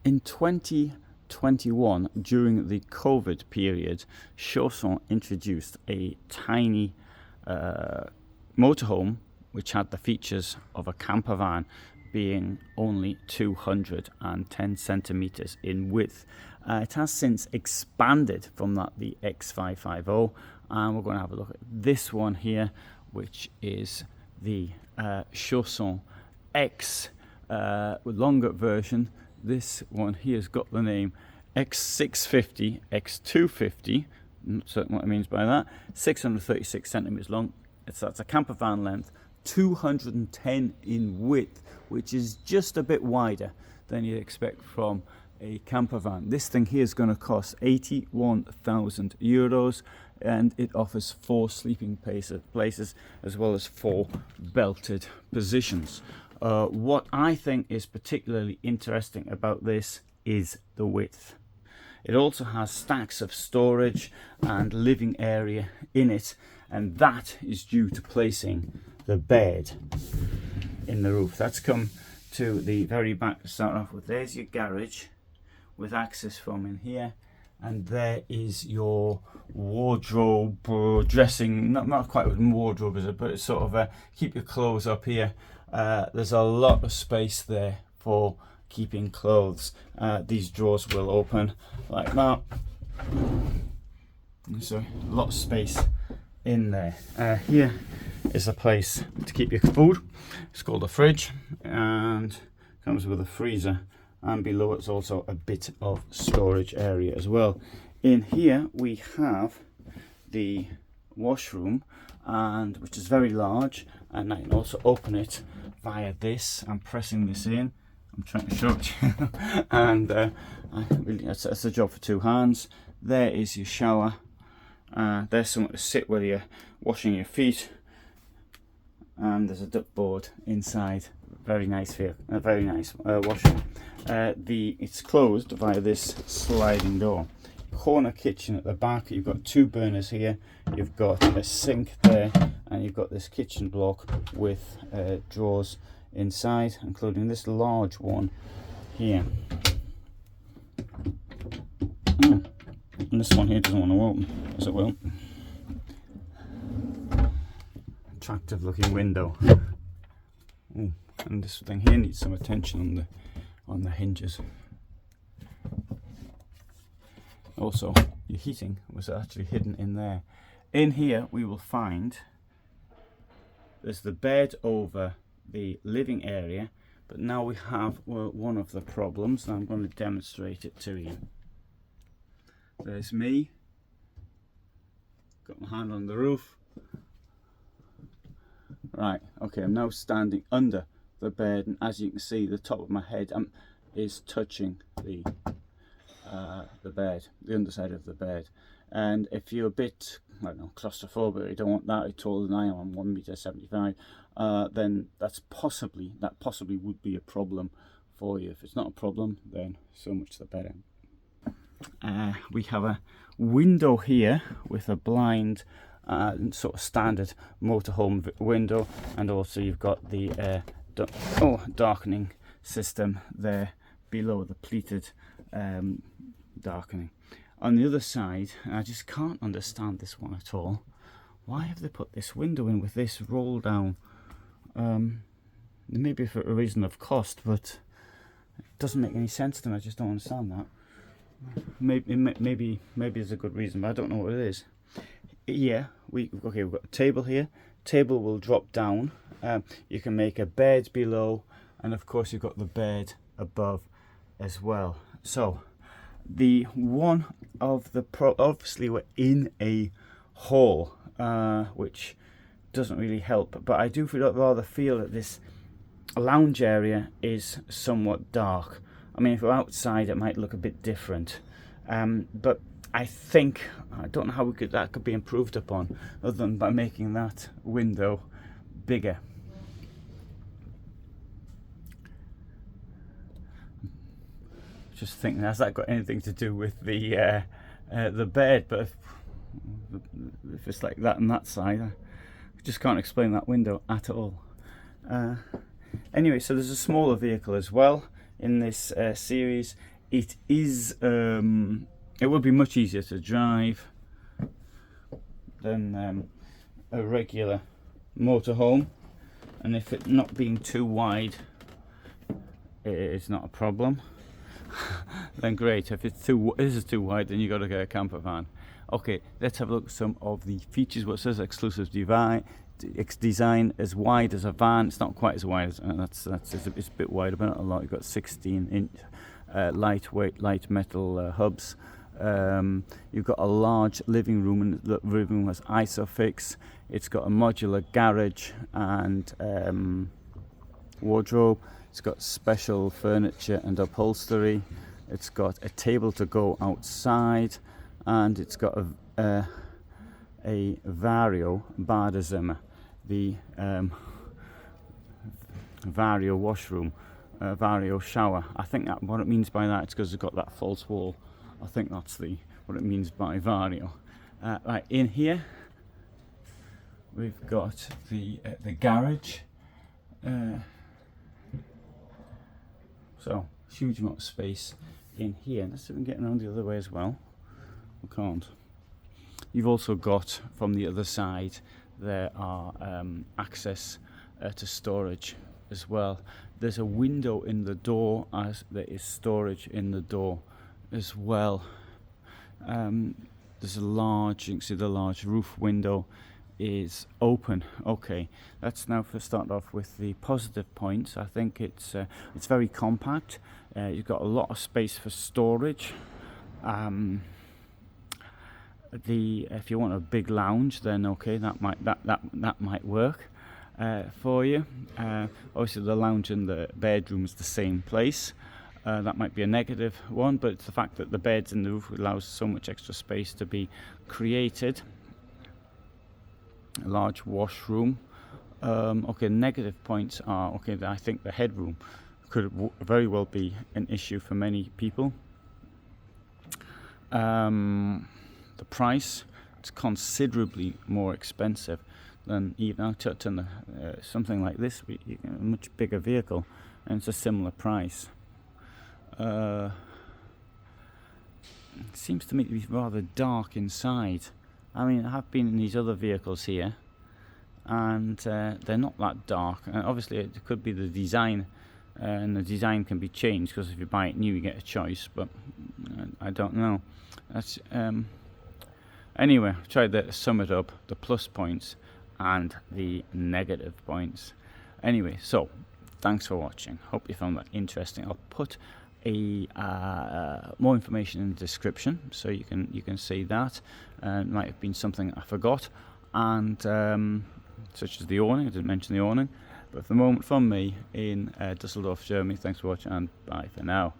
In 2021, during the COVID period, Chausson introduced a tiny motorhome which had the features of a campervan, being only 210 centimeters in width. It has since expanded from that, the X550, and we're going to have a look at this one here, which is the Chausson X longer version. This one here has got the name X650, X250, not certain what it means by that, 636 centimeters long. That's a campervan length, 210 in width, which is just a bit wider than you'd expect from a campervan. This thing here is going to cost 81,000 euros, and it offers 4 sleeping places as well as 4 belted positions. What I think is particularly interesting about this is the width. It also has stacks of storage and living area in it, and that is due to placing the bed in the roof. That's come to the very back to start off with. There's your garage with access from in here, and there is your wardrobe, dressing, not quite a wardrobe is it, but it's sort of keep your clothes up here. There's a lot of space there for keeping clothes. These drawers will open like that, so a lot of space in there. Here is a place to keep your food. It's called a fridge and comes with a freezer, and below it's also a bit of storage area as well. In here we have the washroom, and which is very large, and I can also open it via this. I'm pressing this in, I'm trying to show it to you and that's a job for 2 hands. There is your shower. There's somewhere to sit while you're washing your feet, and there's a duckboard inside. Very nice feel, a very nice washroom. It's closed via this sliding door. Corner kitchen at the back. You've got 2 burners here, you've got a sink there, and you've got this kitchen block with drawers inside, including this large one here. And this one here doesn't want to open, as it will. Attractive looking window. Ooh, and this thing here needs some attention on the hinges. Also, your heating was actually hidden in there. In here we will find there's the bed over the living area, but now we have one of the problems, and I'm going to demonstrate it to you. There's me, got my hand on the roof. Right, okay, I'm now standing under the bed, and as you can see, the top of my head is touching the bed, the underside of the bed. And if you're a bit, I don't know, claustrophobic, you don't want that, you're taller than I am, I'm 1.75 m, then that possibly would be a problem for you. If it's not a problem, then so much the better. We have a window here with a blind, sort of standard motorhome window, and also you've got the darkening system there below, the pleated darkening. On the other side, and I just can't understand this one at all, why have they put this window in with this roll down? Maybe for a reason of cost, but it doesn't make any sense to me. I just don't understand that. Maybe there's a good reason, but I don't know what it is. Yeah, we've got a table here. Table will drop down. You can make a bed below, and of course you've got the bed above as well. So the one of the obviously we're in a hall, which doesn't really help, but I do rather feel that this lounge area is somewhat dark. I mean, if we're outside it might look a bit different, but I don't know how that could be improved upon other than by making that window bigger. Just thinking, has that got anything to do with the bed? But if it's like that on that side, I just can't explain that window at all. Anyway, so there's a smaller vehicle as well. in this series. It is it will be much easier to drive than a regular motorhome, and if it not being too wide, it's not a problem. Then great. If it's this is too wide, then you got to get a camper van. Okay, let's have a look at some of the features. What it says exclusive design, as wide as a van. It's not quite as wide as it's a bit wider, but not a lot. You've got 16-inch lightweight, light metal hubs. You've got a large living room, and the living room has isofix. It's got a modular garage and wardrobe. It's got special furniture and upholstery. It's got a table to go outside, and it's got a Vario Badezimmer, the Vario washroom, Vario shower. I think that what it means by that is because it's got that false wall. I think that's what it means by Vario. Right, in here we've got the garage. So huge amount of space in here. Let's see if we can get around the other way as well. We can't. You've also got from the other side there are access to storage as well. There's a window in the door, as there is storage in the door as well. There's a large, you can see the large roof window is open. Okay, let's now start off with the positive points. I think it's very compact. You've got a lot of space for storage. If you want a big lounge, then okay, that might work for you. Obviously, the lounge and the bedroom is the same place. That might be a negative one, but it's the fact that the beds in the roof allows so much extra space to be created. A large washroom. Okay, negative points are okay. I think the headroom could very well be an issue for many people. The price, it's considerably more expensive than even I took on something like this. A much bigger vehicle, and it's a similar price. It seems to me to be rather dark inside. I mean, I have been in these other vehicles here, and they're not that dark. And obviously, it could be the design, and the design can be changed, because if you buy it new, you get a choice. But I don't know. That's anyway. I've tried to sum it up: the plus points and the negative points. Anyway, so thanks for watching. Hope you found that interesting. I'll put more information in the description, so you can see that. It might have been something I forgot, and such as the awning. I didn't mention the awning. But for the moment, from me in Düsseldorf, Germany, thanks for watching, and bye for now.